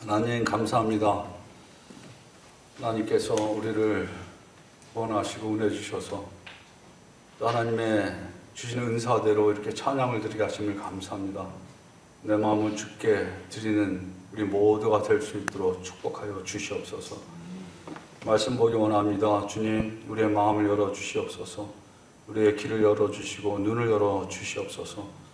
하나님 감사합니다. 하나님께서 우리를 구원하시고 은혜 주셔서 또 하나님의 주시는 은사대로 이렇게 찬양을 드리게 하심을 감사합니다. 내 마음을 주께 드리는 우리 모두가 될 수 있도록 축복하여 주시옵소서. 말씀 보기 원합니다. 주님, 우리의 마음을 열어 주시옵소서. 우리의 귀를 열어 주시고 눈을 열어 주시옵소서.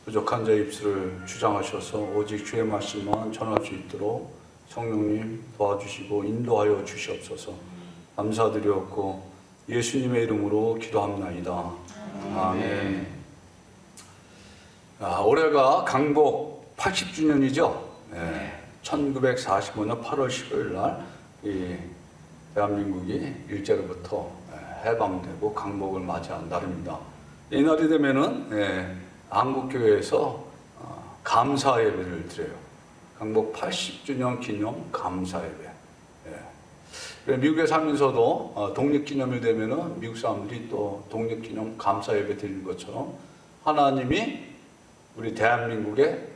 부족한 자 입술을 주장하셔서 오직 주의 말씀만 전할 수 있도록 성령님 도와주시고 인도하여 주시옵소서. 감사드리옵고 예수님의 이름으로 기도합나이다. 아멘. 올해가 강복 80주년이죠. 1945년 8월 15일 날 이 대한민국이 일제로부터 해방되고 강복을 맞이한 날입니다. 이 날이 되면은 한국교회에서 감사 예배를 드려요. 강복 80주년 기념 감사 예배. 미국에 살면서도 독립기념일 되면은 미국 사람들이 또 독립기념 감사 예배 드리는 것처럼 하나님이 우리 대한민국에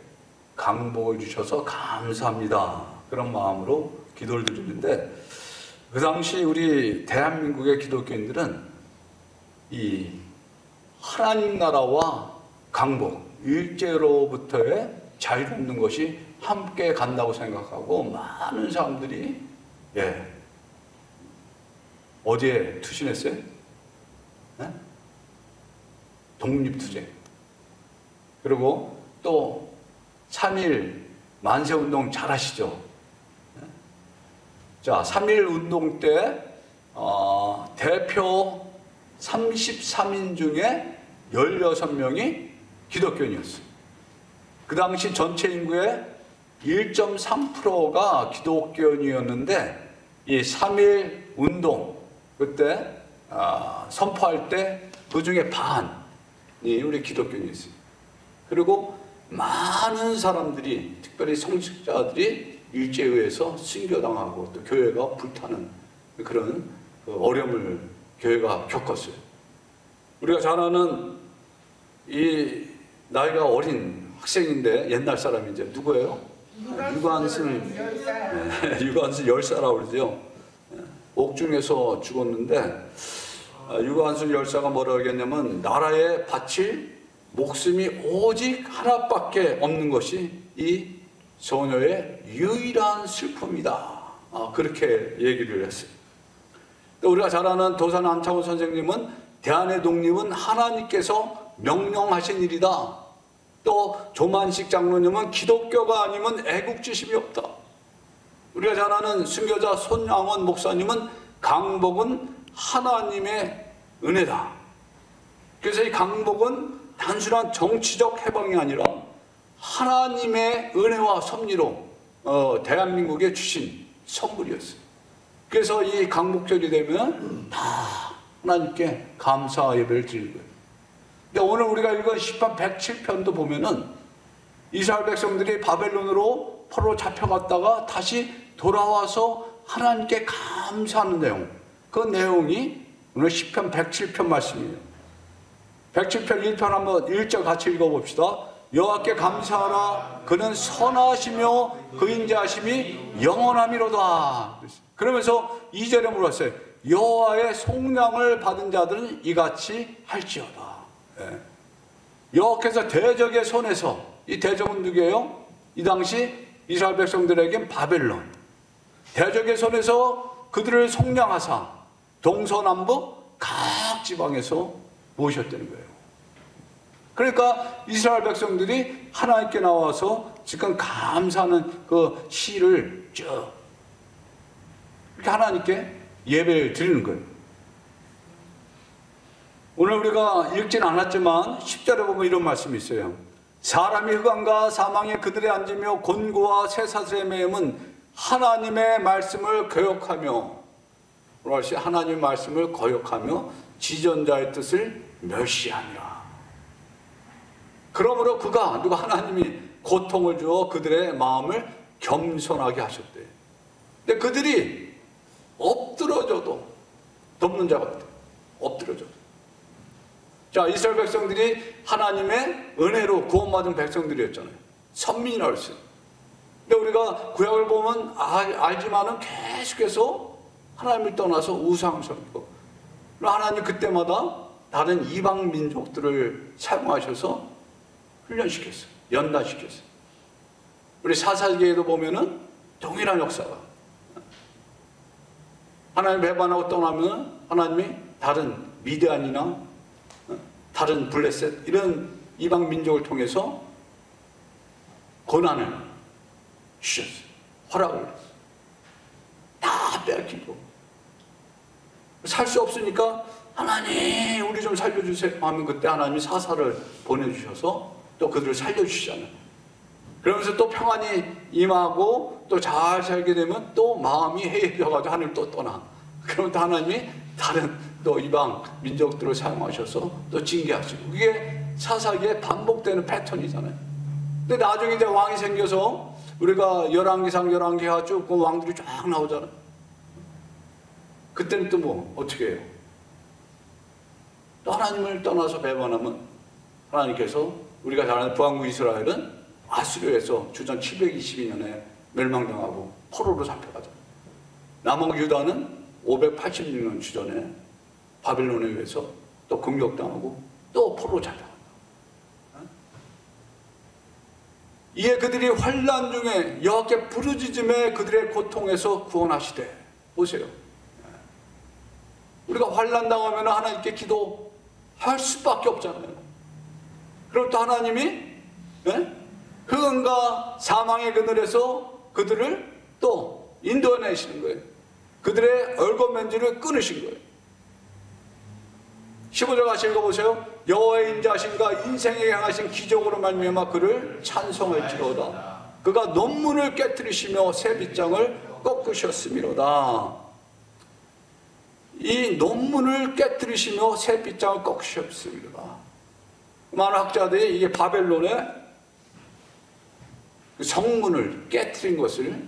강복을 주셔서 감사합니다. 그런 마음으로 기도를 드리는데, 그 당시 우리 대한민국의 기독교인들은 이 하나님 나라와 강복, 일제로부터의 자유를 얻는 것이 함께 간다고 생각하고 많은 사람들이 어디에 투신했어요? 독립투쟁. 그리고 또 3.1 만세운동 잘 아시죠? 자, 3.1 운동 때 대표 33인 중에 16명이 기독교인이었어요. 그 당시 전체 인구의 1.3%가 기독교인이었는데 이 3.1 운동 그때 선포할 때 그 중에 반이 우리 기독교인이었어요. 그리고 많은 사람들이, 특별히 성직자들이 일제에 의해서 순교당하고 또 교회가 불타는 그런 어려움을 교회가 겪었어요. 우리가 잘 아는 이 나이가 어린 학생인데 옛날 사람이 이제 누구예요? 유관순. 유관순 열사라고 그러죠. 옥중에서 죽었는데 유관순 열사가 뭐라고 하겠냐면, 나라에 바칠 목숨이 오직 하나밖에 없는 것이 이 소녀의 유일한 슬픔이다. 그렇게 얘기를 했어요. 또 우리가 잘 아는 도산 안창호 선생님은 대한의 독립은 하나님께서 명령하신 일이다. 또 조만식 장로님은 기독교가 아니면 애국지심이 없다. 우리가 잘 아는 순교자 손양원 목사님은 강복은 하나님의 은혜다. 그래서 이 강복은 단순한 정치적 해방이 아니라 하나님의 은혜와 섭리로 대한민국에 주신 선물이었어요. 그래서 이 강복절이 되면 다 하나님께 감사 예배를 드리는 거예요. 근데 오늘 우리가 읽은 시편 107편도 보면은 이스라엘 백성들이 바벨론으로 포로로 잡혀갔다가 다시 돌아와서 하나님께 감사하는 내용, 그 내용이 오늘 시편 107편 말씀이에요. 107편 1편 한번 1절 같이 읽어봅시다. 여호와께 감사하라. 그는 선하시며 그 인자하심이 영원함이로다. 그러면서 2절에 물었어요. 여호와의 속량을 받은 자들은 이같이 할지어다. 여호와께서 대적의 손에서, 이 대적은 누구예요? 이 당시 이스라엘 백성들에겐 바벨론. 대적의 손에서 그들을 속량하사 동서남북 각 지방에서 모으셨다는 거예요. 그러니까 이스라엘 백성들이 하나님께 나와서 지금 감사하는 그 시를 쭉 이렇게 하나님께 예배를 드리는 거예요. 오늘 우리가 읽지는 않았지만 10절에 보면 이런 말씀이 있어요. 사람이 흑암과 사망에 그들에 앉으며 곤고와 쇠사슬에 매임은 하나님의 말씀을 거역하며, 하나님의 말씀을 거역하며 지존자의 뜻을 멸시하니라. 그러므로 그가, 누가, 하나님이 고통을 주어 그들의 마음을 겸손하게 하셨대. 근데 그들이 엎드러져도 돕는 자가 없대. 엎드러져도. 자, 이스라엘 백성들이 하나님의 은혜로 구원받은 백성들이었잖아요. 선민이라고 했어요. 근데 우리가 구약을 보면 알지만은 계속해서 하나님을 떠나서 우상을 섬기고, 하나님 그때마다 다른 이방 민족들을 사용하셔서 훈련시켰어요. 연단시켰어요. 우리 사사기에도 보면은 동일한 역사가, 하나님 배반하고 떠나면 하나님이 다른 미디안이나 다른 블레셋 이런 이방 민족을 통해서 고난을 주셨어요. 허락을 했어요. 다 빼앗기고 살 수 없으니까 하나님 우리 좀 살려주세요 하면 그때 하나님이 사사를 보내주셔서 또 그들을 살려주시잖아요. 그러면서 또 평안이 임하고 또 잘 살게 되면 또 마음이 해이해져가지고 하늘을 또 떠나. 그러면 또 하나님이 다른 또 이방 민족들을 사용하셔서 또 징계하시고, 그게 사사기에 반복되는 패턴이잖아요. 근데 나중에 이제 왕이 생겨서 우리가 열왕기상 열왕기하 쭉 그 왕들이 쫙 나오잖아요. 그때는 또 뭐 어떻게 해요? 또 하나님을 떠나서 배반하면 하나님께서, 우리가 잘 아는 부왕국 이스라엘은 아수르에서 주전 722년에 멸망당하고 포로로 잡혀가잖아요. 남왕 유다는 586년 주전에 바빌론에 의해서 또 공격당하고 또 포로로 잡혀간다. 이에 그들이 환난 중에 여호와께 부르짖음에 그들의 고통에서 구원하시되. 보세요. 우리가 환난 당하면 하나님께 기도할 수밖에 없잖아요. 그럼 또 하나님이 흑암과 사망의 그늘에서 그들을 또 인도해내시는 거예요. 그들의 얼거면지를 끊으신 거예요. 15절 같이 읽어보세요. 여호와의 인자하심과 인생에 향하신 기적으로 말미암아 그를 찬송할지로다. 그가 논문을 깨뜨리시며 새 빗장을 꺾으셨음이로다. 이 논문을 깨뜨리시며 새 빗장을 꺾으셨음이로다. 많은 학자들이 이게 바벨론의 성문을 깨뜨린 것을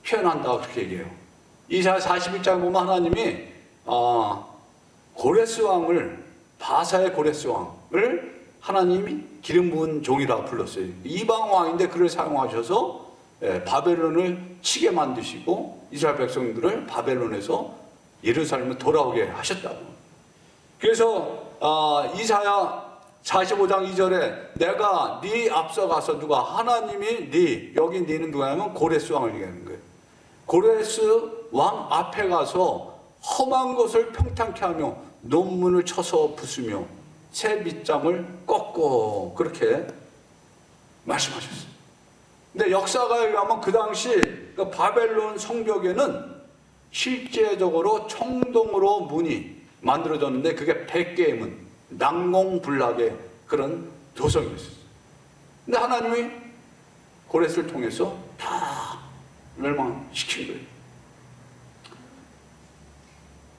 표현한다고 그렇게 얘기해요. 이사야 41장에 보면 하나님이 고레스 왕을, 바사의 고레스 왕을 하나님이 기름 부은 종이라 불렀어요. 이방 왕인데 그를 사용하셔서 바벨론을 치게 만드시고 이스라엘 백성들을 바벨론에서 예루살렘을 돌아오게 하셨다고. 그래서 이사야 45장 2절에 내가 네 앞서가서, 누가? 하나님이 여기 네는 누구냐면 고레스 왕을 얘기하는 거예요. 고레스 왕 앞에 가서 험한 것을 평탄케 하며 논문을 쳐서 부수며 새 빗장을 꺾고, 그렇게 말씀하셨어요. 근데 역사가에 의하면 그 당시 그 바벨론 성벽에는 실제적으로 청동으로 문이 만들어졌는데 그게 100개의 문, 난공불락의 그런 도성이었어요. 근데 하나님이 고레스를 통해서 다 멸망시킨 거예요.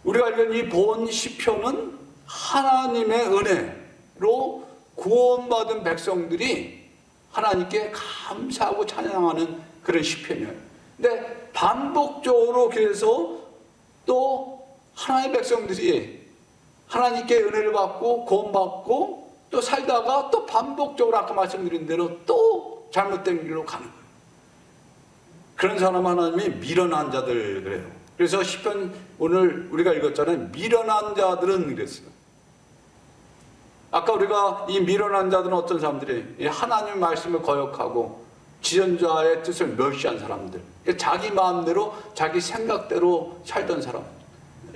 우리가 읽은 이 본 시편은 하나님의 은혜로 구원받은 백성들이 하나님께 감사하고 찬양하는 그런 시편이에요. 근데 반복적으로 그래서 또 하나님의 백성들이 하나님께 은혜를 받고 구원받고 또 살다가 또 반복적으로 아까 말씀드린 대로 또 잘못된 길로 가는 거예요. 그런 사람 하나님이 미련한 자들 그래요. 그래서 시편 오늘 우리가 읽었잖아요. 미련한 자들은 그랬어요. 아까 우리가 이 미련한 자들은 어떤 사람들이 하나님의 말씀을 거역하고 지존자의 뜻을 멸시한 사람들, 자기 마음대로 자기 생각대로 살던 사람,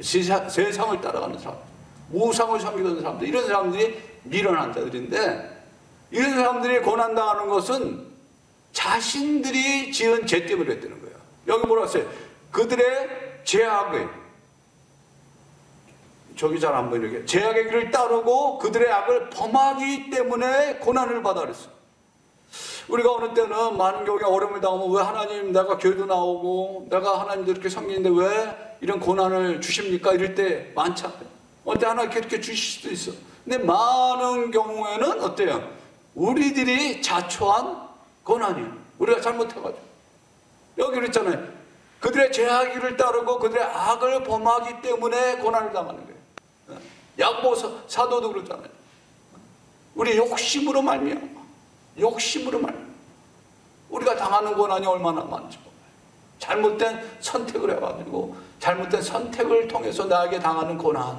세상을 따라가는 사람, 우상을 섬기던 사람들, 이런 사람들이 미련한 자들인데, 이런 사람들이 고난당하는 것은 자신들이 지은 죄 때문에 했다는 거예요. 여기 뭐라 했어요? 그들의 죄악의, 저기 잘 안 보이게, 죄악의 길을 따르고 그들의 악을 범하기 때문에 고난을 받아 그랬어요. 우리가 어느 때는 많은 경우에 어려움을 당하면 왜 하나님, 내가 교회도 나오고 내가 하나님도 이렇게 섬기는데 왜 이런 고난을 주십니까? 이럴 때 많잖아요. 어느 때 하나님께 이렇게 주실 수도 있어. 근데 많은 경우에는 어때요? 우리들이 자초한 고난이에요. 우리가 잘못해가지고. 여기 그랬잖아요. 그들의 죄악을 따르고 그들의 악을 범하기 때문에 고난을 당하는 거예요. 야고보 사도도 그러잖아요. 우리 욕심으로 말미암아. 욕심으로 말미암아. 우리가 당하는 고난이 얼마나 많죠. 잘못된 선택을 해가지고 잘못된 선택을 통해서 나에게 당하는 고난,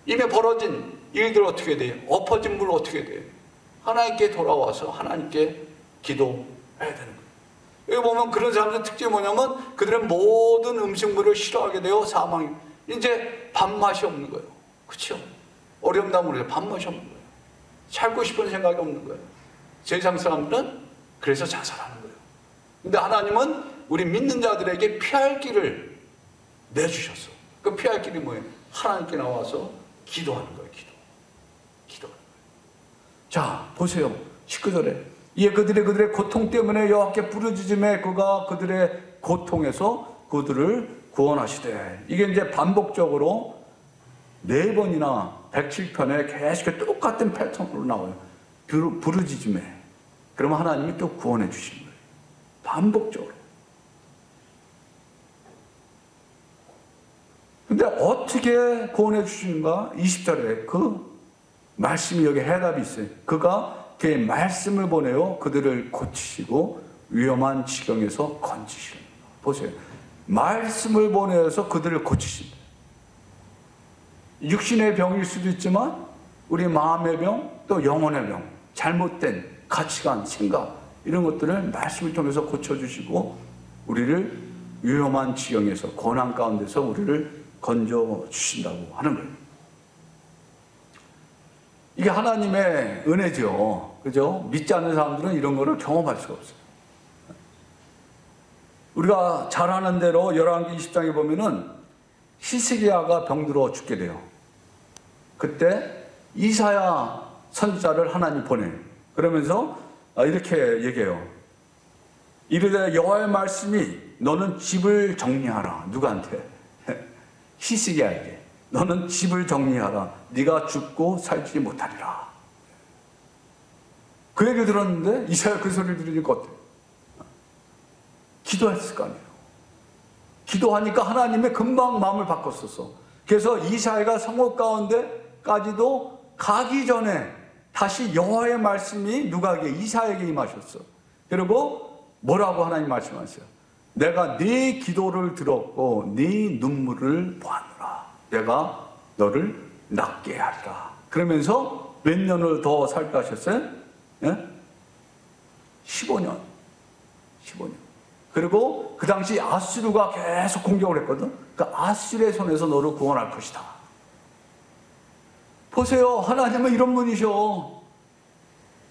이미 벌어진 일들 어떻게 돼요? 엎어진 물 어떻게 돼요? 하나님께 돌아와서 하나님께 기도해야 되는 거예요. 여기 보면 그런 사람들 특징이 뭐냐면 그들은 모든 음식물을 싫어하게 되어 사망이, 이제 밥맛이 없는 거예요. 그렇죠? 어렵다 모르게 밥맛이 없는 거예요. 살고 싶은 생각이 없는 거예요. 세상 사람들은 그래서 자살하는 거예요. 근데 하나님은 우리 믿는 자들에게 피할 길을 내주셨어. 그 피할 길이 뭐예요? 하나님께 나와서 기도하는 거예요. 기도하는 거예요. 자, 보세요. 19절에 이에 그들의 고통 때문에 여호와께 부르짖음에 그가 그들의 고통에서 그들을 구원하시되. 이게 이제 반복적으로 4번이나 107편에 계속 똑같은 패턴으로 나와요. 부르짖음에. 그러면 하나님이 또 구원해 주시는 거예요. 반복적으로. 근데 어떻게 구원해 주시는가? 20절에 그 말씀이, 여기 해답이 있어요. 그가 그의 말씀을 보내어 그들을 고치시고 위험한 지경에서 건지시는. 보세요. 말씀을 보내어서 그들을 고치신다. 육신의 병일 수도 있지만 우리 마음의 병, 또 영혼의 병, 잘못된 가치관, 생각, 이런 것들을 말씀을 통해서 고쳐주시고 우리를 위험한 지경에서, 고난 가운데서 우리를 건져주신다고 하는 거예요. 이게 하나님의 은혜죠. 그죠? 믿지 않는 사람들은 이런 거를 경험할 수가 없어요. 우리가 잘 아는 대로 열왕기 20장에 보면은 히스기야가 병들어 죽게 돼요. 그때 이사야 선지자를 하나님 보내요. 그러면서 이렇게 얘기해요. 이르되 여호와의 말씀이 너는 집을 정리하라. 누구한테? 히스기야에게. 너는 집을 정리하라. 네가 죽고 살지 못하리라. 그 얘기 들었는데 이사야 그 소리를 들으니까 어때요? 기도했을 거 아니에요. 기도하니까 하나님의 금방 마음을 바꿨었어. 그래서 이사야가 성읍 가운데까지도 가기 전에 다시 여호와의 말씀이 누가에게, 이사야에게 임하셨어. 그리고 뭐라고 하나님 말씀하셨어요? 내가 네 기도를 들었고 네 눈물을 보았노라. 내가 너를 낫게 하리라. 그러면서 몇 년을 더 살게 하셨어요? 예? 15년. 그리고 그 당시 아수르가 계속 공격을 했거든. 그 아수르의 손에서 너를 구원할 것이다. 보세요. 하나님은 이런 분이셔.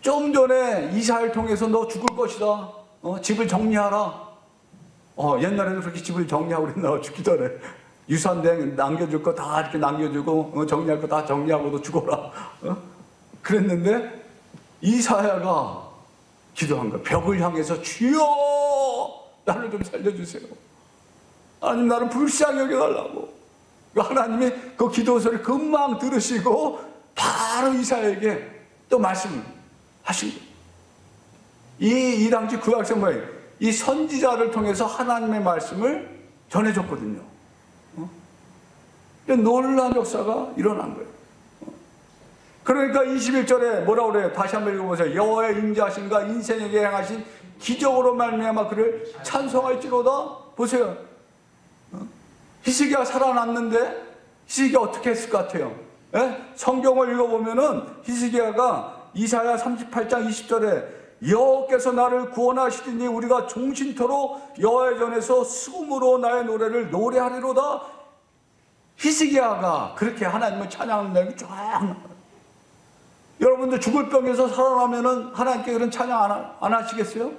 좀 전에 이사야를 통해서 너 죽을 것이다. 집을 정리하라. 옛날에는 그렇게 집을 정리하고 그랬나? 죽기 전에 유산된 남겨줄 거 다 이렇게 남겨주고 정리할 거 다 정리하고도 죽어라. 그랬는데 이사야가 기도한 거야. 벽을 향해서 주여 나를 좀 살려주세요. 하나님 나를 불쌍히 여겨달라고. 하나님이 그 기도 소리 금방 들으시고 바로 이사야에게 또 말씀을 하신 거예요. 이 당시 구약성 뭐예요? 이 선지자를 통해서 하나님의 말씀을 전해줬거든요. 놀라운 역사가 일어난 거예요. 그러니까 21절에 뭐라고 그래요? 다시 한번 읽어보세요. 여호와의 인자하심과 인생에게 행하신 기적으로 말미암아 그를 찬송할지로다. 보세요. 히스기야 살아났는데 히스기야 어떻게 했을 것 같아요? 성경을 읽어보면은 히스기야가 이사야 38장 20절에 여호와께서 나를 구원하시리니 우리가 종신토록 여호와의 전에서 수금으로 나의 노래를 노래하리로다. 히스기야가 그렇게 하나님을 찬양하는 내용이 쫙 나와요. 여러분들 죽을 병에서 살아나면은 하나님께 그런 찬양 안 하시겠어요?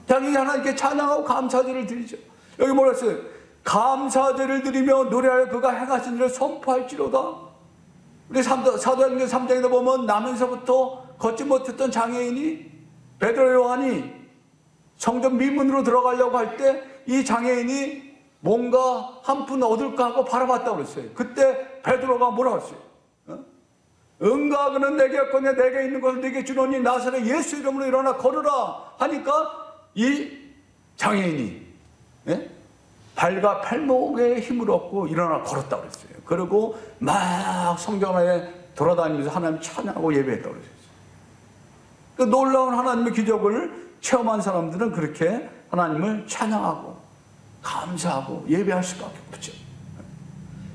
당연히 하나님께 찬양하고 감사제를 드리죠. 여기 뭐라 했어요? 감사제를 드리며 노래하여 그가 행하신 일을 선포할지로다. 우리 사도행전 3장에도 보면 나면서부터 걷지 못했던 장애인이 베드로 요한이 성전 미문으로 들어가려고 할 때 이 장애인이 뭔가 한 푼 얻을까 하고 바라봤다고 그랬어요. 그때 베드로가 뭐라고 했어요? 응가 그는 내게 없거냐 내게 있는 것을 내게 주노니 나사렛 예수 이름으로 일어나 걸으라 하니까 이 장애인이 발과 팔목에 힘을 얻고 일어나 걸었다고 그랬어요. 그리고 막 성전 안에 돌아다니면서 하나님 찬양하고 예배했다고 그랬어요. 그 놀라운 하나님의 기적을 체험한 사람들은 그렇게 하나님을 찬양하고 감사하고 예배할 수밖에 없죠.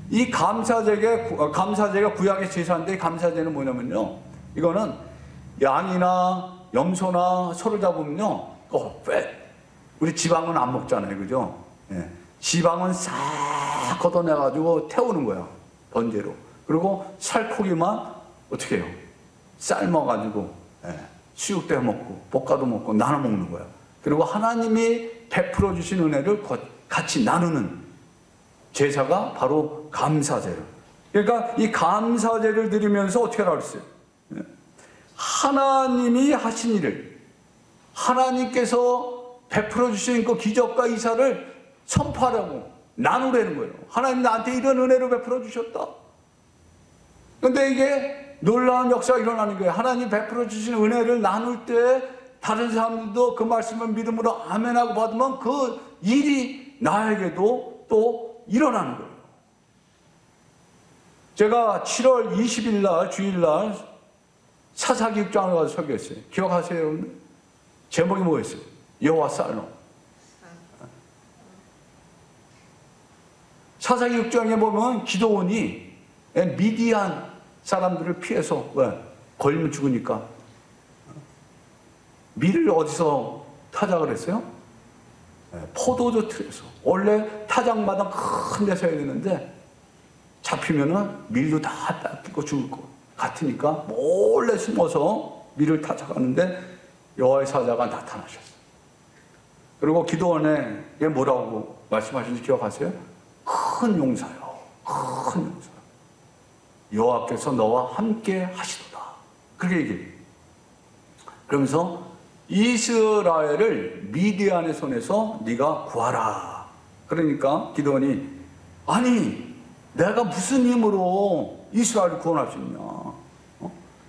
이 감사제가 구약의 제사인데, 감사제는 뭐냐면요, 이거는 양이나 염소나 소를 잡으면요, 우리 지방은 안 먹잖아요, 그죠? 예. 지방은 싹 걷어내가지고 태우는 거야, 번제로. 그리고 살코기만 어떻게 해요? 삶아가지고, 예. 수육도 해 먹고 볶아도 먹고 나눠 먹는 거야. 그리고 하나님이 베풀어 주신 은혜를 같이 나누는 제사가 바로 감사제예요. 그러니까 이 감사제를 드리면서 어떻게 하라고 했어요? 하나님이 하신 일을, 하나님께서 베풀어 주신 그 기적과 이사를 선포하려고, 나누려는 거예요. 하나님 나한테 이런 은혜를 베풀어 주셨다. 근데 이게 놀라운 역사가 일어나는 거예요. 하나님 베풀어 주신 은혜를 나눌 때 다른 사람들도 그 말씀을 믿음으로 아멘하고 받으면 그 일이 나에게도 또 일어나는 거예요. 제가 7월 20일 날, 주일날 사사기 6장을 가서 설교했어요. 기억하세요, 여러분? 제목이 뭐였어요? 여호와 살롬. 사사기 6장에 보면 기드온이 미디안 사람들을 피해서, 왜? 걸리면 죽으니까 밀을 어디서 타작을 했어요? 포도주 틀에서. 원래 타작마다 큰 데서 해야 되는데 잡히면은 밀도 다 뺏고 죽을 것 같으니까 몰래 숨어서 밀을 타작하는데 여호와의 사자가 나타나셨어요. 그리고 기도원에 뭐라고 말씀하시는지 기억하세요? 큰 용사요, 큰 용사. 여호와께서 너와 함께 하시도다. 그렇게 얘기해요. 그러면서 이스라엘을 미디안의 손에서 네가 구하라. 그러니까 기드온이, 아니 내가 무슨 힘으로 이스라엘을 구원할 수 있냐?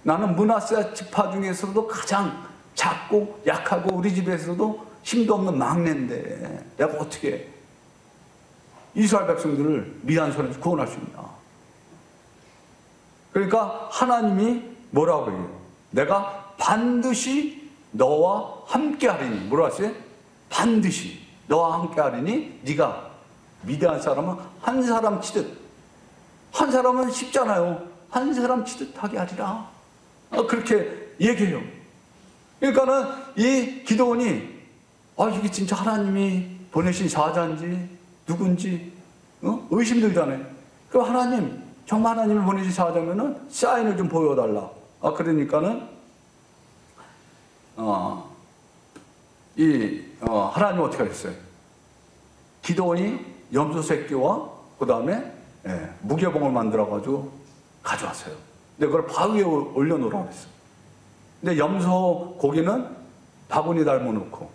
나는 므낫세 지파 중에서도 가장 작고 약하고 우리 집에서도 힘도 없는 막내인데 내가 어떻게 이스라엘 백성들을 미디안 손에서 구원할 수 있냐? 그러니까 하나님이 뭐라고 해요? 내가 반드시 너와 함께 하리니. 뭐라고 하세요? 반드시 너와 함께 하리니 네가 미디안 사람은 한 사람 치듯, 한 사람은 쉽잖아요. 한 사람 치듯 하게 하리라. 그렇게 얘기해요. 그러니까는 이 기드온이, 이게 진짜 하나님이 보내신 사자인지 누군지 의심들잖아요. 그럼 하나님, 정말 하나님이 보내신 사자면은 사인을 좀 보여달라. 그러니까는 하나님 어떻게 하셨어요? 기드온이 염소 새끼와 그 다음에 무게봉을 만들어가지고 가져왔어요. 근데 그걸 바위에 올려놓으라고 했어요. 근데 염소 고기는 바구니 달아놓고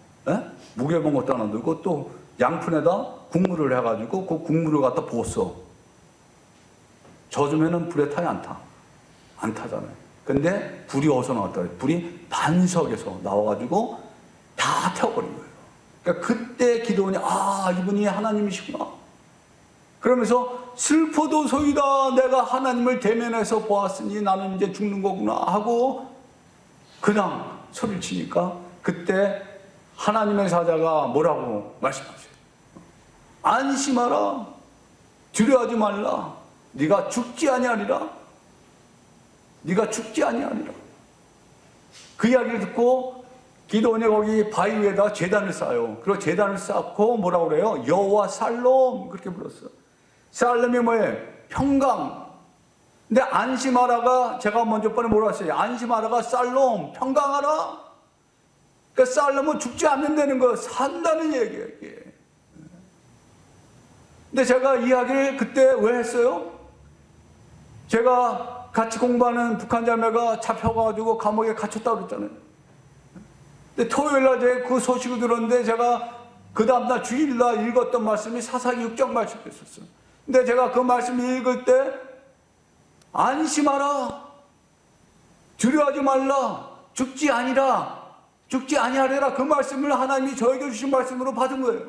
무게봉 갖다 놔두고 또 양푼에다 국물을 해가지고 그 국물을 갖다 부었어. 젖으면은 불에 타야 안 타? 안 타잖아요. 근데 불이 어디서 나왔다 그래요? 불이 반석에서 나와가지고 다 태워버린 거예요. 그러니까 그때 기드온이, 이분이 하나님이시구나. 그러면서 슬퍼도소이다, 내가 하나님을 대면해서 보았으니 나는 이제 죽는 거구나 하고 그냥 소리를 치니까 그때 하나님의 사자가 뭐라고 말씀하세요? 안심하라, 두려워하지 말라, 네가 죽지 아니하리라. 네가 죽지 아니하리라. 그 이야기를 듣고 기드온이 거기 바위 위에다 제단을 쌓아요. 그리고 제단을 쌓고 뭐라고 그래요? 여호와 살롬, 그렇게 불렀어요. 살롬이 뭐예요? 평강. 근데 안심하라가, 제가 먼저 번에 뭐라고 했어요? 안심하라가 살롬, 평강하라. 그러니까 살롬은 죽지 않는다는 거, 산다는 얘기예요, 이게. 근데 제가 이야기를 그때 왜 했어요? 제가 같이 공부하는 북한 자매가 잡혀가지고 감옥에 갇혔다고 그랬잖아요. 근데 토요일날 제가 그 소식을 들었는데 제가 그 다음날 주일날 읽었던 말씀이 사사기 6장 말씀이었어요. 근데 제가 그 말씀을 읽을 때 안심하라, 두려워하지 말라, 죽지 아니라, 죽지 아니하리라, 그 말씀을 하나님이 저에게 주신 말씀으로 받은 거예요.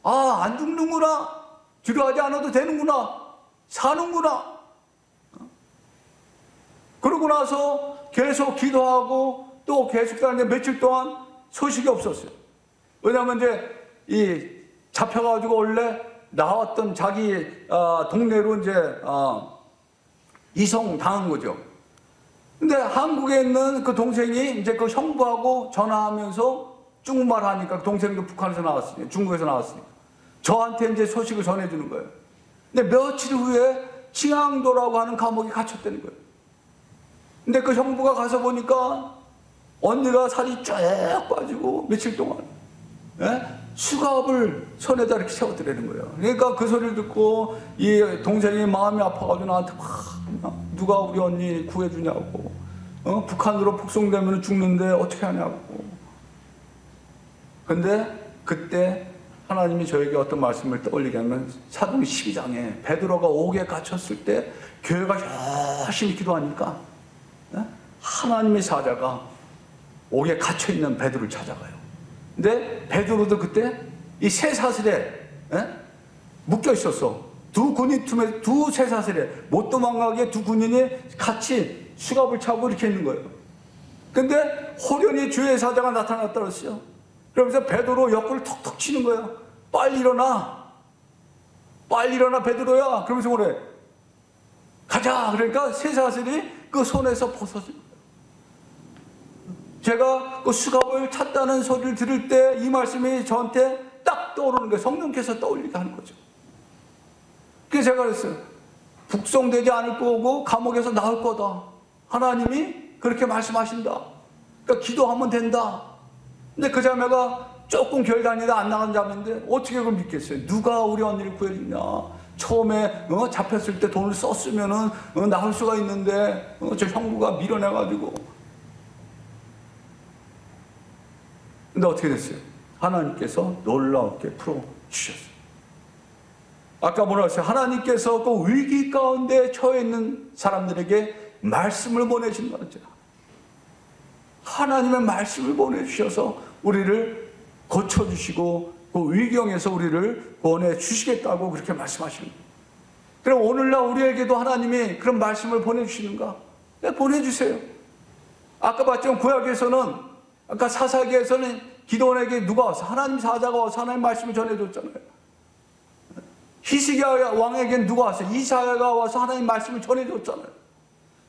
안 죽는구나, 두려워하지 않아도 되는구나, 사는구나. 그러고 나서 계속 기도하고 또 계속 다니는데 며칠 동안 소식이 없었어요. 왜냐하면 이제 이 잡혀가지고 원래 나왔던 자기 동네로 이제 이송 당한 거죠. 근데 한국에 있는 그 동생이 이제 그 형부하고 전화하면서 중국말 하니까, 동생도 북한에서 나왔으니까, 중국에서 나왔으니까 저한테 이제 소식을 전해주는 거예요. 근데 며칠 후에 칭앙도라고 하는 감옥에 갇혔다는 거예요. 근데 그 형부가 가서 보니까 언니가 살이 쫙 빠지고 며칠 동안 수갑을 손에다 이렇게 세워드리는 거예요. 그러니까 그 소리를 듣고 이 동생이 마음이 아파가지고 나한테 막 누가 우리 언니 구해주냐고, 북한으로 북송되면 죽는데 어떻게 하냐고. 근데 그때 하나님이 저에게 어떤 말씀을 떠올리게 하면, 사도행 12장에 베드로가 옥에 갇혔을 때 교회가 열심히 기도하니까 하나님의 사자가 옥에 갇혀있는 베드로를 찾아가요. 근데 베드로도 그때 이 쇠사슬에 묶여 있었어. 두 군인 틈에, 두 쇠사슬에 못 도망가게 두 군인이 같이 수갑을 차고 이렇게 있는 거예요. 근데 호련히 주의 사자가 나타났다 그랬어요. 그러면서 베드로 옆구리를 턱턱 치는 거예요. 빨리 일어나, 빨리 일어나 베드로야. 그러면서 그래, 가자. 그러니까 쇠사슬이 그 손에서 벗어져요. 제가 그 수갑을 찼다는 소리를 들을 때 이 말씀이 저한테 딱 떠오르는 거예요. 성령께서 떠올리게 하는 거죠. 그래서 제가 그랬어요. 북송되지 않을 거고 감옥에서 나올 거다. 하나님이 그렇게 말씀하신다. 그러니까 기도하면 된다. 근데 그 자매가 조금 교회 다니다 안 나간 자매인데 어떻게 그걸 믿겠어요? 누가 우리 언니를 구해주냐. 처음에 잡혔을 때 돈을 썼으면은 나올 수가 있는데 저 형부가 밀어내가지고. 근데 어떻게 됐어요? 하나님께서 놀랍게 풀어주셨어요. 아까 뭐라 했어요? 하나님께서 그 위기 가운데 처해 있는 사람들에게 말씀을 보내신다 그랬죠. 하나님의 말씀을 보내주셔서 우리를 고쳐주시고 그 위경에서 우리를 구원해 주시겠다고 그렇게 말씀하시는 거예요. 그럼 오늘날 우리에게도 하나님이 그런 말씀을 보내주시는가? 네, 보내주세요. 아까 봤지만 구약에서는, 아까 사사기에서는 기도원에게 누가 와서, 하나님 사자가 와서 하나님 말씀을 전해줬잖아요. 히스기야 왕에게 누가 와서, 이사야가 와서 하나님 말씀을 전해줬잖아요.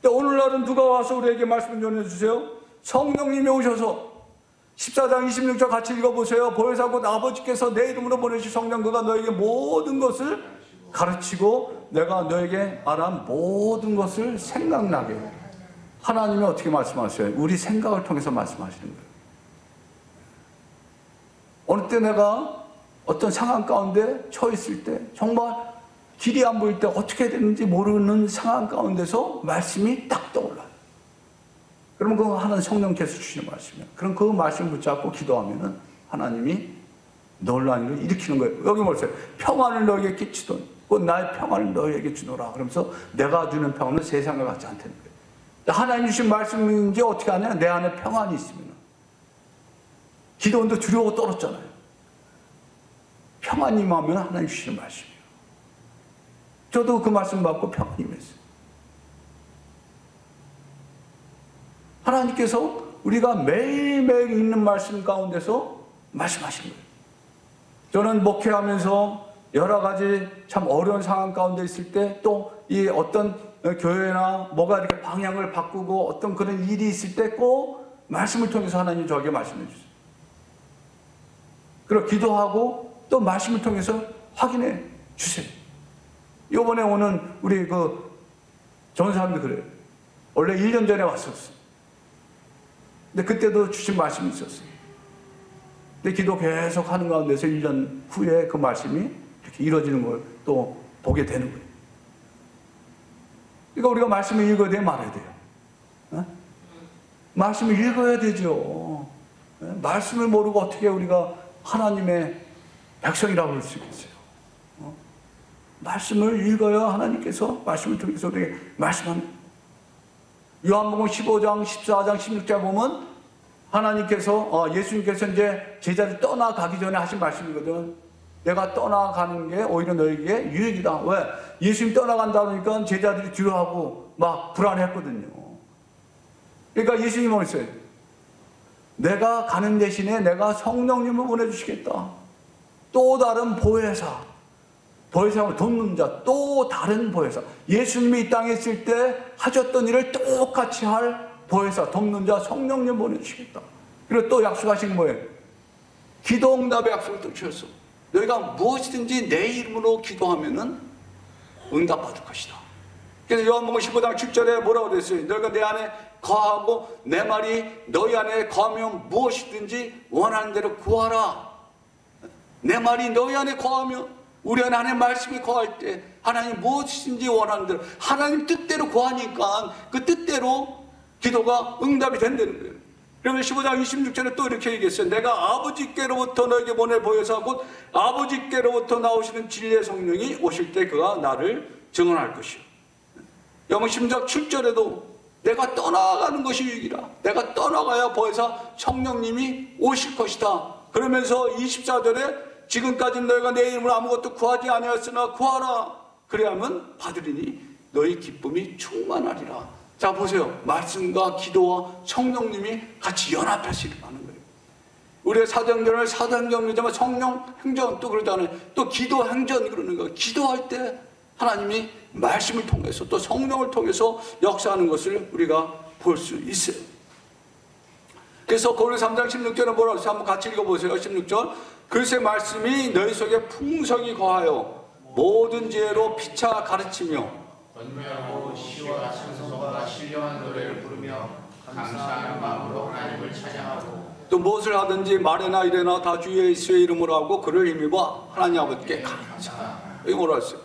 근데 오늘날은 누가 와서 우리에게 말씀을 전해주세요? 성령님이 오셔서 14장 26절 같이 읽어보세요. 보혜사 곧 아버지께서 내 이름으로 보내신 성령, 그가 너에게 모든 것을 가르치고 내가 너에게 말한 모든 것을 생각나게. 하나님이 어떻게 말씀하셔요? 우리 생각을 통해서 말씀하시는 거예요. 어느 때 내가 어떤 상황 가운데 처해 있을 때, 정말 길이 안 보일 때 어떻게 되는지 모르는 상황 가운데서 말씀이 딱 떠올라요. 그러면 그거 하나는 성령께서 주시는 말씀이에요. 그럼 그 말씀 붙잡고 기도하면은 하나님이 놀라운 일을 일으키는 거예요. 여기 뭐였어요? 평안을 너에게 끼치던 곧 나의 평안을 너에게 주노라. 그러면서 내가 주는 평안은 세상과 같지 않다는 거예요. 하나님 주신 말씀인지 어떻게 하냐? 내 안에 평안이 있으면. 기도원도 두려워 떨었잖아요. 평안이 임하면 하나님 주시는 말씀이에요. 저도 그 말씀 받고 평안이 임했어요. 하나님께서 우리가 매일매일 읽는 말씀 가운데서 말씀하시는 거예요. 저는 목회하면서 여러 가지 참 어려운 상황 가운데 있을 때, 또 이 어떤 교회나 뭐가 이렇게 방향을 바꾸고 어떤 그런 일이 있을 때 꼭 말씀을 통해서 하나님 저에게 말씀해 주세요. 그리고 기도하고 또 말씀을 통해서 확인해 주세요. 이번에 오는 우리 그 전사님도 그래요. 원래 1년 전에 왔었어요. 근데 그때도 주신 말씀이 있었어요. 근데 기도 계속 하는 가운데서 1년 후에 그 말씀이 이렇게 이루어지는 걸 또 보게 되는 거예요. 그러니까 우리가 말씀을 읽어야 돼요, 말아야 돼요? 말씀을 읽어야 되죠. 말씀을 모르고 어떻게 우리가 하나님의 백성이라고 할 수 있겠어요? 말씀을 읽어야 하나님께서 말씀을 통해서 우리에게 말씀합니다. 요한복음 15장, 14장, 16장 보면 하나님께서, 예수님께서 이제 제자를 떠나가기 전에 하신 말씀이거든. 내가 떠나가는 게 오히려 너에게 유익이다. 왜? 예수님 떠나간다 그러니까 제자들이 두려워하고 막 불안해했거든요. 그러니까 예수님이 뭐랬어요? 내가 가는 대신에 내가 성령님을 보내주시겠다. 또 다른 보혜사, 보혜사를 돕는 자, 또 다른 보혜사. 예수님이 이 땅에 있을 때 하셨던 일을 똑같이 할 보혜사, 돕는 자, 성령님 보내주시겠다. 그리고 또 약속하신 뭐예요? 기도 응답의 약속을 또 주셨어. 너희가 무엇이든지 내 이름으로 기도하면은 응답받을 것이다. 그래서 요한복음 15장 7절에 뭐라고 그랬어요? 너희가 내 안에 거하고 내 말이 너희 안에 거하면 무엇이든지 원하는 대로 구하라. 내 말이 너희 안에 거하면, 우리 안에 하나님 말씀이 거할 때 하나님 무엇이든지 원하는 대로, 하나님 뜻대로 구하니까 그 뜻대로 기도가 응답이 된다는 거예요. 그러면 15장 26절에 또 이렇게 얘기했어요. 내가 아버지께로부터 너에게 보낼 보혜사 곧 아버지께로부터 나오시는 진리의 성령이 오실 때 그가 나를 증언할 것이요. 요한복음 16장 7절에도 내가 떠나가는 것이 유익이라. 내가 떠나가야 보혜사 성령님이 오실 것이다. 그러면서 24절에 지금까지 너희가 내 이름으로 아무것도 구하지 아니하였으나 구하라. 그래야만 받으리니 너희 기쁨이 충만하리라. 자 보세요. 말씀과 기도와 성령님이 같이 연합해서 일어나는 거예요. 우리의 사도행전을 사도행전이지만 성령 행전 또 그러잖아요. 또 기도 행전 그러는 거예요. 기도할 때 하나님이 말씀을 통해서 또 성령을 통해서 역사하는 것을 우리가 볼 수 있어요. 그래서 고린도서 3장 16절에 뭐라고 해서 한번 같이 읽어보세요. 16절. 글쎄 말씀이 너희 속에 풍성히 거하여 모든 지혜로 피차 가르치며 권면하고 시와 찬송과 신령한 노래를 부르며 감사하는 마음으로 하나님을 찬양하고 또 무엇을 하든지 말이나 이래나 다 주 예수의 이름으로 하고 그를 힘입어 하나님 아버지께 감사하라. 여기 뭐라 했어요?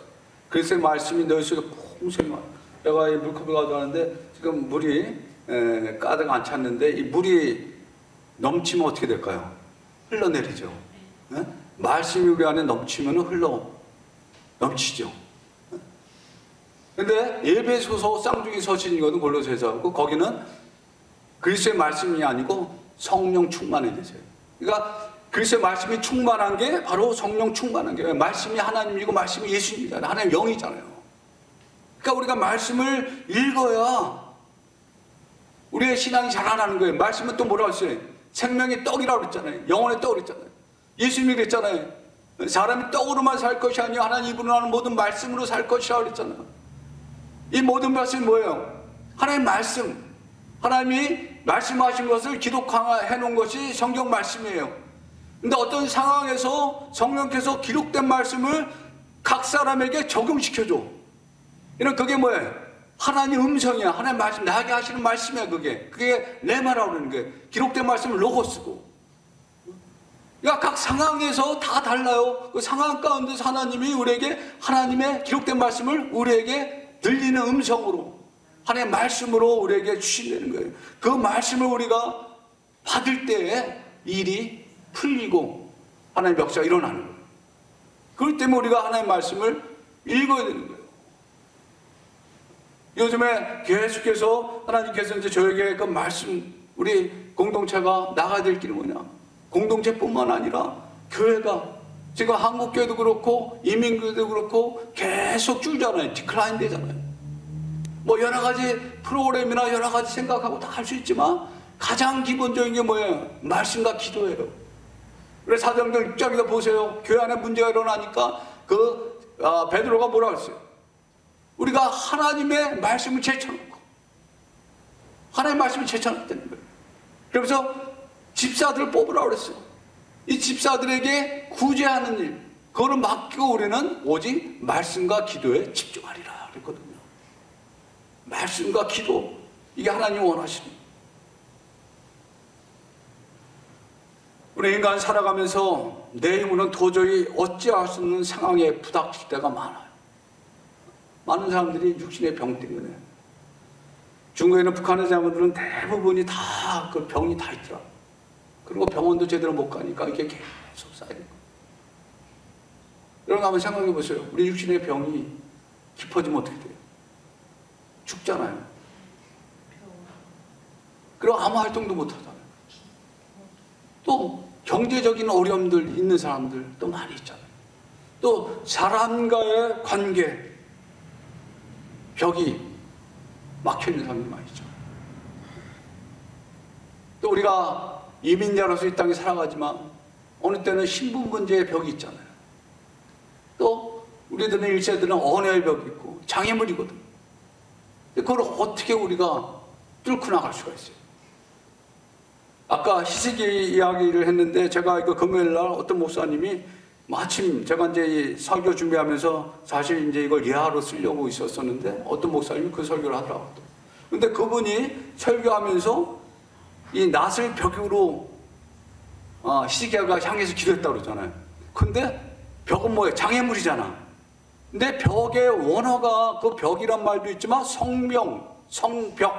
글쎄 말씀이 너희 속에 풍성히 거하여. 내가 이 물컵을 가져가는데 지금 물이 가득 안 찼는데 이 물이 넘치면 어떻게 될까요? 흘러내리죠. 네? 말씀이 우리 안에 넘치면 넘치죠. 근데 에베소서 쌍둥이 서신이거든. 골로새서하고 거기는 그리스도의 말씀이 아니고 성령 충만해 되세요. 그러니까 그리스도의 말씀이 충만한 게 바로 성령 충만한 게, 말씀이 하나님이고 말씀이 예수님이잖아요. 하나님 영이잖아요. 그러니까 우리가 말씀을 읽어야 우리의 신앙이 자라나는 거예요. 말씀은 또 뭐라고 했어요? 생명의 떡이라고 그랬잖아요. 영혼의 떡을 그랬잖아요. 예수님이 그랬잖아요. 사람이 떡으로만 살 것이 아니라 하나님 입으로 나는 모든 말씀으로 살 것이라고 그랬잖아요. 이 모든 말씀이 뭐예요? 하나님의 말씀. 하나님이 말씀하신 것을 기록해 놓은 것이 성경 말씀이에요. 근데 어떤 상황에서 성령께서 기록된 말씀을 각 사람에게 적용시켜줘. 이런 그게 뭐예요? 하나님 음성이야. 하나님 말씀, 나에게 하시는 말씀이야. 그게 레마라고 그러는 거예요. 기록된 말씀을 로고스고. 그러니까 각 상황에서 다 달라요. 그 상황 가운데서 하나님이 우리에게 하나님의 기록된 말씀을 우리에게 들리는 음성으로, 하나님의 말씀으로 우리에게 주신다는 거예요. 그 말씀을 우리가 받을 때에 일이 풀리고 하나님의 역사가 일어나는 거예요. 그렇기 때문에 우리가 하나님의 말씀을 읽어야 되는 거예요. 요즘에 계속해서 하나님께서 이제 저에게 그 말씀, 우리 공동체가 나가야 될 길이 뭐냐? 공동체뿐만 아니라 교회가 지금 한국교회도 그렇고 이민교회도 그렇고 계속 줄잖아요. 디클라인 되잖아요. 뭐 여러 가지 프로그램이나 여러 가지 생각하고 다 할 수 있지만 가장 기본적인 게 뭐예요? 말씀과 기도예요. 그래서 사도행전 6장에서 보세요. 교회 안에 문제가 일어나니까 베드로가 뭐라고 했어요? 우리가 하나님의 말씀을 제쳐놓고 하나님의 말씀을 제쳐놨다는 거예요. 그러면서 집사들을 뽑으라고 그랬어요. 이 집사들에게 구제하는 일, 그거를 맡기고 우리는 오직 말씀과 기도에 집중하리라 그랬거든요. 말씀과 기도, 이게 하나님이 원하시는 거예요. 우리 인간 살아가면서 내 힘으로는 도저히 어찌할 수 없는 상황에 부닥칠 때가 많아요. 많은 사람들이 육신의 병 때문에. 중국에는 북한의 자녀들은 대부분이 다 그 병이 다 있더라. 그리고 병원도 제대로 못 가니까 이게 계속 쌓이는 거예요. 여러분 한번 생각해 보세요. 우리 육신의 병이 깊어지면 어떻게 돼요? 죽잖아요. 그리고 아무 활동도 못 하잖아요. 또 경제적인 어려움들 있는 사람들 또 많이 있잖아요. 또 사람과의 관계, 벽이 막혀있는 사람들이 많이 있죠. 또 우리가 이민자로서 이 땅에 살아가지만 어느 때는 신분 문제의 벽이 있잖아요. 또 우리들은 1세들은 언어의 벽이 있고 장애물이거든. 그걸 어떻게 우리가 뚫고 나갈 수가 있어요? 아까 희석이 이야기를 했는데 제가 이거 금요일 날 어떤 목사님이 마침 제가 이제 이 설교 준비하면서 사실 이제 이걸 예하로 쓰려고 있었었는데 어떤 목사님이 그 설교를 하더라고요. 근데 그분이 설교하면서 이 낫을 벽으로 희석이가 향해서 기도했다고 그러잖아요. 근데 벽은 뭐예요? 장애물이잖아. 근데 벽의 원어가 그 벽이란 말도 있지만 성명, 성벽,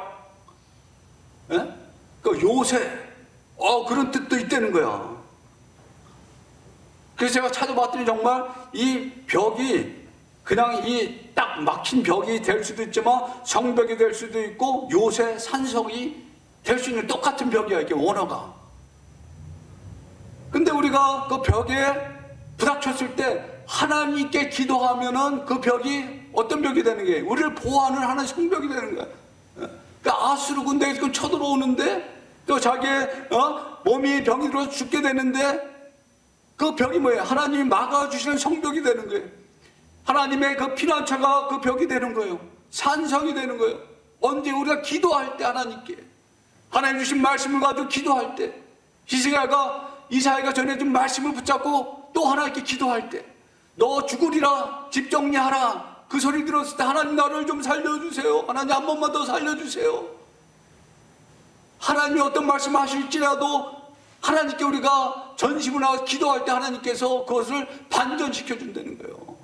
예? 그 요새, 그런 뜻도 있다는 거야. 그래서 제가 찾아봤더니 정말 이 벽이 그냥 이 딱 막힌 벽이 될 수도 있지만 성벽이 될 수도 있고 요새 산성이 될 수 있는 똑같은 벽이야, 이게 원어가. 근데 우리가 그 벽에 부닥쳤을 때 하나님께 기도하면은 그 벽이 어떤 벽이 되는 거예요? 우리를 보호하는 하나의 성벽이 되는 거야. 그러니까 아수르 군대가 지금 쳐들어오는데 또 자기의 몸이 병이 들어서 죽게 되는데 그 벽이 뭐예요? 하나님이 막아주시는 성벽이 되는 거예요. 하나님의 그 피난처가 그 벽이 되는 거예요. 산성이 되는 거예요. 언제 우리가 기도할 때 하나님께 하나님 주신 말씀을 가지고 기도할 때 이사야가 전해준 말씀을 붙잡고 또 하나님께 기도할 때 너 죽으리라 집 정리하라 그 소리 들었을 때 하나님 나를 좀 살려주세요. 하나님 한 번만 더 살려주세요. 하나님이 어떤 말씀 하실지라도 하나님께 우리가 전심을 나가서 기도할 때 하나님께서 그것을 반전시켜 준다는 거예요.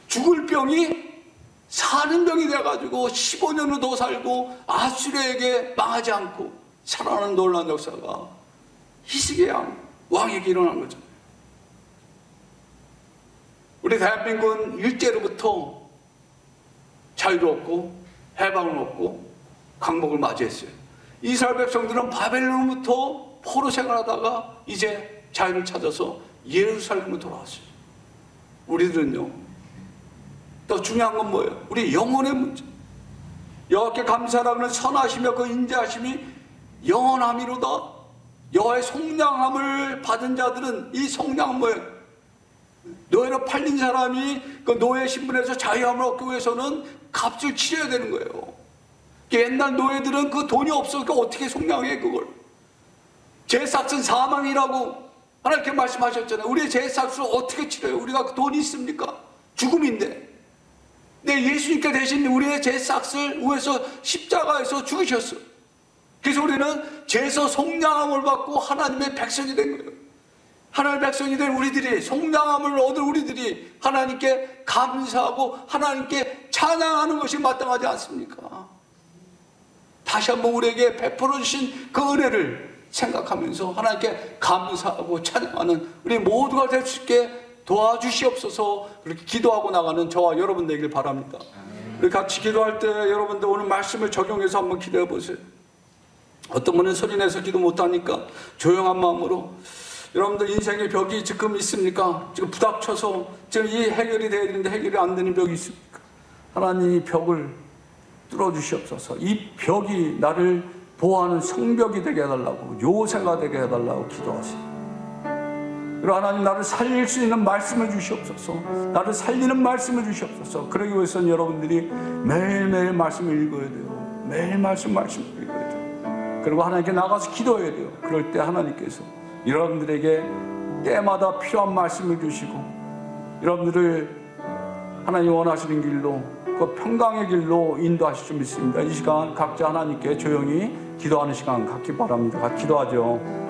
죽을 병이 사는 병이 돼가지고 15년을 더 살고 아수르에게 망하지 않고 살아나는 놀라운 역사가 희석의 왕에게 일어난 거죠. 우리 대한민국은 일제로부터 자유를 얻고 해방을 얻고 강복을 맞이했어요. 이스라엘 백성들은 바벨론으로부터 포로 생활하다가 이제 자유를 찾아서 예루살렘으로 돌아왔어요. 우리들은요, 더 중요한 건 뭐예요? 우리 영혼의 문제. 여호와께 감사하라는 선하시며 그 인자하심이 영원함이로다. 여호와의 속량함을 받은 자들은 이 속량은 뭐예요? 노예로 팔린 사람이 그 노예 신분에서 자유함을 얻기 위해서는 값을 치러야 되는 거예요. 옛날 노예들은 그 돈이 없으니까 어떻게 속량해 그걸? 제삭은 사망이라고 하나님께 말씀하셨잖아요. 우리의 제삭을 어떻게 치러요? 우리가 그 돈이 있습니까? 죽음인데. 네, 예수님께 대신 우리의 제삭을 위해서 십자가에서 죽으셨어요. 그래서 우리는 죄에서 속량함을 받고 하나님의 백성이 된 거예요. 하나님의 백성이 된 우리들이, 속량함을 얻은 우리들이 하나님께 감사하고 하나님께 찬양하는 것이 마땅하지 않습니까? 다시 한번 우리에게 베풀어 주신 그 은혜를 생각하면서 하나님께 감사하고 찬양하는 우리 모두가 될 수 있게 도와주시옵소서. 그렇게 기도하고 나가는 저와 여러분 되길 바랍니다. 우리 같이 기도할 때 여러분들 오늘 말씀을 적용해서 한번 기도해 보세요. 어떤 분은 소리내서 기도 못하니까 조용한 마음으로, 여러분들 인생의 벽이 지금 있습니까? 지금 부닥쳐서 지금 이 해결이 돼야 되는데 해결이 안 되는 벽이 있습니까? 하나님 이 벽을 뚫어주시옵소서. 이 벽이 나를 보호하는 성벽이 되게 해달라고, 요새가 되게 해달라고 기도하세요. 그리고 하나님 나를 살릴 수 있는 말씀을 주시옵소서. 나를 살리는 말씀을 주시옵소서. 그러기 위해서는 여러분들이 매일매일 말씀을 읽어야 돼요. 매일 말씀을 읽어야 돼요. 그리고 하나님께 나가서 기도해야 돼요. 그럴 때 하나님께서 여러분들에게 때마다 필요한 말씀을 주시고 여러분들을 하나님 원하시는 길로, 그 평강의 길로 인도하실 줄 믿습니다. 이 시간 각자 하나님께 조용히 기도하는 시간 갖기 바랍니다. 같이 기도하죠.